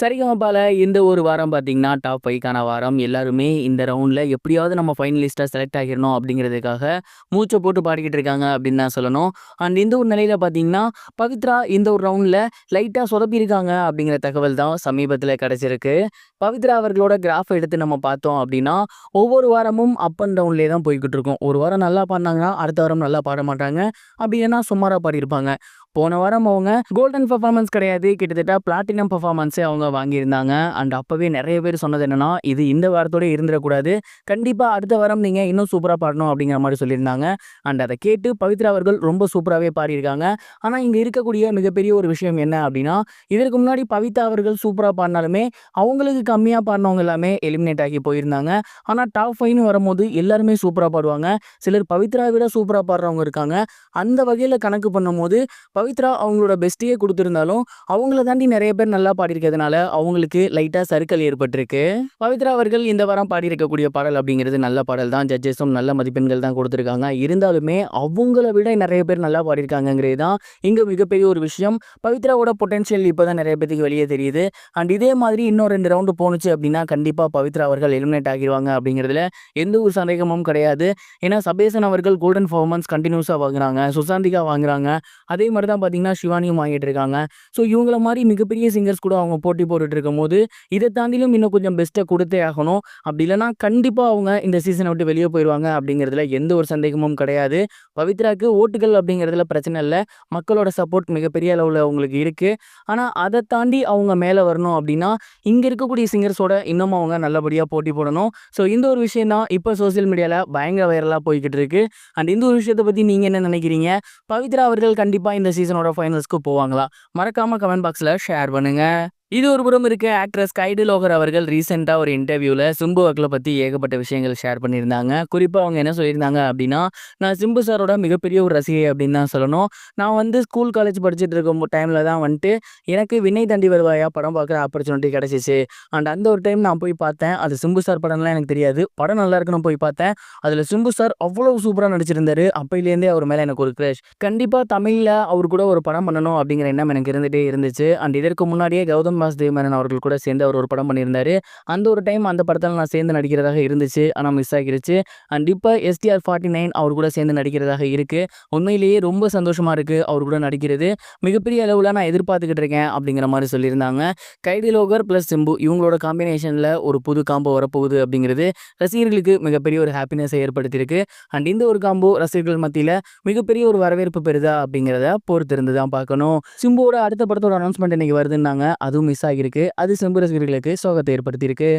சரிகமபால இந்த ஒரு வாரம் பார்த்தீங்கன்னா, டாப் 5க்கான வாரம். எல்லாருமே இந்த ரவுண்ட்ல எப்படியாவது நம்ம ஃபைனலிஸ்ட்டா செலக்ட் ஆகிரணும் அப்படிங்கிறதுக்காக மூச்ச போட்டு பாடிக்கிட்டு இருக்காங்க அப்படின்னு தான் சொல்லணும். அண்ட் இந்த ஒரு நிலையில பார்த்தீங்கன்னா, பவித்ரா இந்த ஒரு ரவுண்ட்ல லைட்டா சொதப்பியிருக்காங்க அப்படிங்கிற தகவல் தான் சமீபத்தில கிடைச்சிருக்கு. பவித்ரா அவர்களோட கிராஃப் எடுத்து நம்ம பார்த்தோம் அப்படின்னா, ஒவ்வொரு வாரமும் அப் அண்ட் டவுன்லேயே தான் போய்க்கிட்டு இருக்கும். ஒரு வாரம் நல்லா பாடுனாங்கன்னா, அடுத்த வாரம் நல்லா பாட மாட்டாங்க. அப்படி இல்லைன்னா சுமாரா பாடியிருப்பாங்க. போன வாரம் அவங்க கோல்டன் பெர்ஃபார்மன்ஸ் கிடையாது. கிட்டத்தட்ட பிளாட்டினம் பெர்ஃபார்மன்ஸே அவங்க வாங்கியிருந்தாங்க. அண்ட் அப்பவே நெறைய பேர் சொன்னது என்னன்னா, இது இந்த வாரத்தோட இருந்துறக்கூடாது. கண்டிப்பா அடுத்த வாரம் நீங்க இன்னும் சூப்பரா பாடணும் அப்படிங்கிற மாரி சொல்லியிருந்தாங்க. அண்ட் அத கேட்டு பவித்ரா அவர்கள் ரொம்ப சூப்பராவே பாடியிருக்காங்க. ஆனா இங்க இருக்கக்கூடிய மிகப்பெரிய ஒரு விஷயம் என்ன அப்படின்னா, இதற்கு முன்னாடி பவித்ரா அவர்கள் சூப்பரா பாடுனாலுமே, அவங்களுக்கு கம்மியா பாடுனவங்க எல்லாமே எலிமினேட் ஆகி போயிருந்தாங்க. ஆனா டாப் 5ன்னு வரும்போது எல்லாருமே சூப்பரா பாடுவாங்க. சிலர் பவித்ராவை விட சூப்பரா பாடுறவங்க இருக்காங்க. அந்த வகையில கணக்கு பண்ணும்போது பவித்ரா அவங்களோட பெஸ்ட்டையே குடுத்திருந்தாலும், அவங்கள தாண்டி நெறைய பேர் நல்லா பாடியிருக்கிறதுனால, அவங்களுக்கு லைட்டா சறுக்கல் ஏற்பட்டிருக்கு. பவித்ரா அவர்கள் இந்த வாரம் பாடியிருக்கக்கூடிய பாடல் அப்படிங்கிறது நல்ல பாடல் தான். ஜட்ஜஸும் நல்ல மதிப்பெண்கள் தான் குடுத்திருக்காங்க. இருந்தாலுமே அவங்கள விட நெறைய பேர் நல்லா பாடியிருக்காங்கங்கிறது தான் இங்க மிகப்பெரிய ஒரு விஷயம். பவித்ராவோட பொட்டன்ஷியல் இப்ப தான் நெறைய பேத்துக்கு வெளியே தெரியுது. அண்ட் இதே மாதிரி இன்னும் 2 ரவுண்டு போணுச்சு அப்படின்னா, கண்டிப்பா பவித்ரா அவர்கள் எலிமினேட் ஆகிருவாங்க அப்படிங்கிறதுல எந்த ஒரு சந்தேகமும் கிடையாது. ஏன்னா, சபேசன் அவர்கள் கோல்டன் பெர்ஃபார்மன்ஸ் கன்டினியூஸா வாங்குறாங்க. சுசாந்திகா வாங்குறாங்க. அதே மாரி தான் பார்த்தீங்கன்னா, ஷிவானியும் வாங்கிட்டு இருக்காங்க. ஸோ இவங்கள மாரி மிகப்பெரிய சிங்கர்ஸ் கூட அவங்க போட்டி போட்டுட்டு இருக்கும்போது, இத தாண்டிலும் இன்னும் கொஞ்சம் பெஸ்ட்டா குடுத்தே ஆகணும். அப்படி இல்லன்னா கண்டிப்பா அவங்க இந்த சீசன விட்டு வெளிய போயிருவாங்க அப்படிங்கிறதுல எந்த ஒரு சந்தேகமும் கிடையாது. பவித்ராக்கு ஓட்டுகள் அப்படிங்கிறதுல பிரச்சனை இல்ல. மக்களோட சப்போர்ட் மிகப்பெரிய அளவுல அவங்களுக்கு இருக்கு. ஆனா அத தாண்டி அவங்க மேல வரணும் அப்படின்னா, இங்க இருக்கக்கூடிய சிங்கர்ஸோட இன்னமும் அவங்க நல்லபடியா போட்டி போடணும். ஸோ இந்த ஒரு விஷயம் தான் இப்ப சோசியல் மீடியால பயங்கர வைரலா போய்க்கிட்டு இருக்கு. அண்ட் இந்த ஒரு விஷயத்த பத்தி நீங்க என்ன நினைக்கிறீங்க? பவித்ரா அவர்கள் கண்டிப்பா இந்த சீசனோட ஃபைனல்ஸ்க்கு போவாங்களா? மறக்காம கமெண்ட் பாக்ஸ்ல ஷேர் பண்ணுங்க. இது ஒரு புறம் இருக்க ஆக்ட்ரஸ் கைடு லோகர் அவர்கள் ரீசெண்டா ஒரு இன்டர்வியூல சிம்பு அக்ல பத்தி ஏகப்பட்ட விஷயங்கள் ஷேர் பண்ணியிருந்தாங்க. குறிப்பா அவங்க என்ன சொல்லியிருந்தாங்க அப்படின்னா, நான் சிம்பு சாரோட மிகப்பெரிய ஒரு ரசிகை அப்படின்னு தான் சொல்லணும். நான் வந்து ஸ்கூல், காலேஜ் படிச்சுட்டு இருக்கும் டைம்ல தான் வந்துட்டு எனக்கு விண்ணை தாண்டி வருவாயா படம் பார்க்குற ஆப்பர்ச்சுனிட்டி கிடைச்சிச்சு. அண்ட் அந்த ஒரு டைம் நான் போய் பார்த்தேன். அது சிம்பு சார் படம்லாம் எனக்கு தெரியாது. படம் நல்லா இருக்குன்னு போய் பார்த்தேன். அதுல சிம்பு சார் அவ்வளவு சூப்பரா நடிச்சிருந்தாரு. அப்பையிலேருந்தே அவர் மேல எனக்கு ஒரு கிரஷ். கண்டிப்பா தமிழ்ல அவர் கூட ஒரு படம் பண்ணணும் அப்படிங்கிற எண்ணம் எனக்கு இருந்துட்டே இருந்துச்சு. அண்ட் இதற்கு முன்னாடியே கௌதம் வாசுதேவ் மேனன் அவர்கள் கூட சேர்ந்து அவர் ஒரு படம் பண்ணியிருந்தாரு. அந்த ஒரு டைம் அந்த படத்துல நான் சேர்ந்து நடிக்கிறதாக இருந்துச்சு. ஆனா மிஸ் ஆகிருச்சு. அண்ட் இப்ப எஸ்டிஆர் 49 அவர் கூட சேர்ந்து நடிக்கிறதாக இருக்கு. உண்மையிலேயே ரொம்ப சந்தோஷமா இருக்கு அவர் கூட நடிக்கிறது. மிகப்பெரிய அளவுல நான் எதிர்பார்த்துக்கிட்டு இருக்கேன் அப்படிங்கிற மாரி சொல்லியிருந்தாங்க. கைதி லோகர் பிளஸ் சிம்பு இவங்களோட காம்பினேஷன்ல ஒரு புது காம்போ வரப்போகுது அப்படிங்கிறது ரசிகர்களுக்கு மிகப்பெரிய ஒரு ஹாப்பினஸை ஏற்படுத்தியிருக்கு. அண்ட் இந்த ஒரு காம்போ ரசிகர்கள் மத்தியில மிகப்பெரிய ஒரு வரவேற்பு பெறுதா அப்படிங்கிறத பொறுத்திருந்து தான் பார்க்கணும். சிம்புவோட அடுத்த படத்தோட அனௌன்ஸ்மெண்ட் இன்னைக்கு வருதுன்னாங்க. அதுவும் மிஸ் ஆகியிருக்கு. அது சிம்பு ரசிகர்களுக்கு சோகத்தை ஏற்படுத்தியிருக்கு.